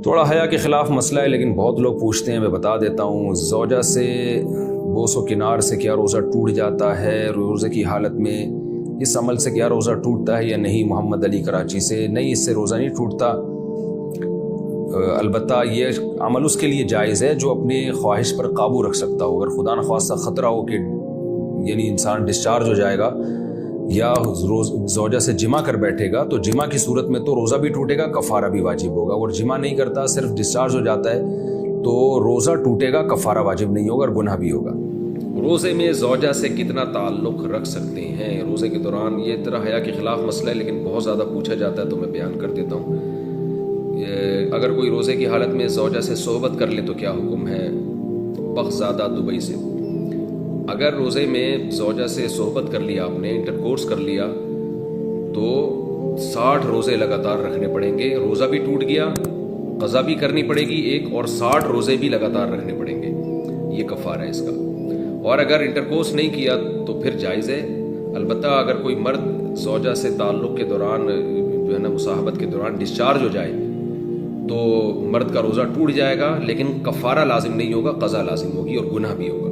تھوڑا حیا کے خلاف مسئلہ ہے، لیکن بہت لوگ پوچھتے ہیں، میں بتا دیتا ہوں۔ زوجہ سے بوس و کنار سے کیا روزہ ٹوٹ جاتا ہے؟ روزے کی حالت میں اس عمل سے کیا روزہ ٹوٹتا ہے یا نہیں؟ محمد علی کراچی سے نہیں، اس سے روزہ نہیں ٹوٹتا۔ البتہ یہ عمل اس کے لیے جائز ہے جو اپنے خواہش پر قابو رکھ سکتا ہو۔ اگر خدا نخواستہ خطرہ ہو کہ یعنی انسان ڈسچارج ہو جائے گا یا زوجہ سے جمع کر بیٹھے گا، تو جمع کی صورت میں تو روزہ بھی ٹوٹے گا، کفارہ بھی واجب ہوگا۔ اور جمع نہیں کرتا، صرف ڈسچارج ہو جاتا ہے، تو روزہ ٹوٹے گا، کفارہ واجب نہیں ہوگا اور گناہ بھی ہوگا۔ روزے میں زوجہ سے کتنا تعلق رکھ سکتے ہیں روزے کے دوران؟ یہ طرح حیا کے خلاف مسئلہ ہے، لیکن بہت زیادہ پوچھا جاتا ہے تو میں بیان کر دیتا ہوں۔ اگر کوئی روزے کی حالت میں زوجہ سے صحبت کر لے تو کیا حکم ہے؟ بخزادہ دبئی سے۔ اگر روزے میں زوجہ سے صحبت کر لیا، آپ نے انٹرکورس کر لیا، تو 60 روزے لگاتار رکھنے پڑیں گے۔ روزہ بھی ٹوٹ گیا، قضا بھی کرنی پڑے گی ایک، اور 60 روزے بھی لگاتار رکھنے پڑیں گے، یہ کفارہ ہے اس کا۔ اور اگر انٹرکورس نہیں کیا تو پھر جائز ہے۔ البتہ اگر کوئی مرد زوجہ سے تعلق کے دوران جو ہے نا مصاحبت کے دوران ڈسچارج ہو جائے تو مرد کا روزہ ٹوٹ جائے گا، لیکن کفارہ لازم نہیں ہوگا، قضا لازم ہوگی اور گناہ بھی ہوگا۔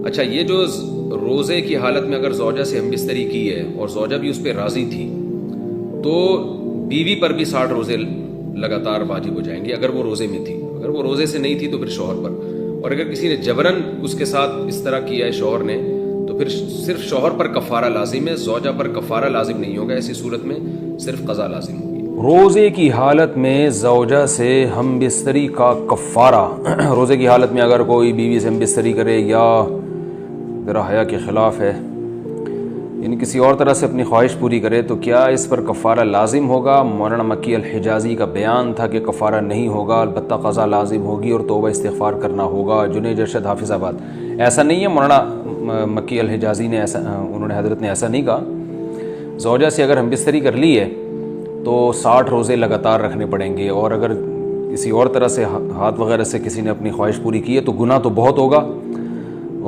اچھا، یہ جو روزے کی حالت میں اگر زوجہ سے ہم بستری کی ہے اور زوجہ بھی اس پہ راضی تھی، تو بیوی پر بھی 60 روزے لگاتار واجب ہو جائیں گے اگر وہ روزے میں تھی۔ اگر وہ روزے سے نہیں تھی تو پھر شوہر پر، اور اگر کسی نے جبراً اس کے ساتھ اس طرح کیا ہے شوہر نے، تو پھر صرف شوہر پر کفارہ لازم ہے، زوجہ پر کفارہ لازم نہیں ہوگا۔ ایسی صورت میں صرف قضا لازم ہوگی۔ روزے کی حالت میں زوجہ سے ہم بستری کا کفارہ، روزے کی حالت میں اگر کوئی بیوی سے ہم بستری کرے یا ذرا حیا کے خلاف ہے، یعنی کسی اور طرح سے اپنی خواہش پوری کرے، تو کیا اس پر کفارہ لازم ہوگا؟ مولانا مکی الحجازی کا بیان تھا کہ کفارہ نہیں ہوگا، البتہ قضا لازم ہوگی اور توبہ استغفار کرنا ہوگا۔ جنید ارشد حافظ آباد۔ ایسا نہیں ہے، مولانا مکی الحجازی نے انہوں نے حضرت نے ایسا نہیں کہا۔ زوجہ سے اگر ہم بستری کر لی ہے تو 60 روزے لگاتار رکھنے پڑیں گے، اور اگر کسی اور طرح سے ہاتھ وغیرہ سے کسی نے اپنی خواہش پوری کی ہے تو گناہ تو بہت ہوگا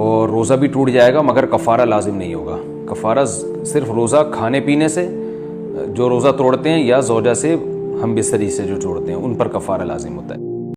اور روزہ بھی ٹوٹ جائے گا، مگر کفارہ لازم نہیں ہوگا۔ کفارہ صرف روزہ کھانے پینے سے جو روزہ توڑتے ہیں یا زوجہ سے ہم بستری سے جو توڑتے ہیں ان پر کفارہ لازم ہوتا ہے۔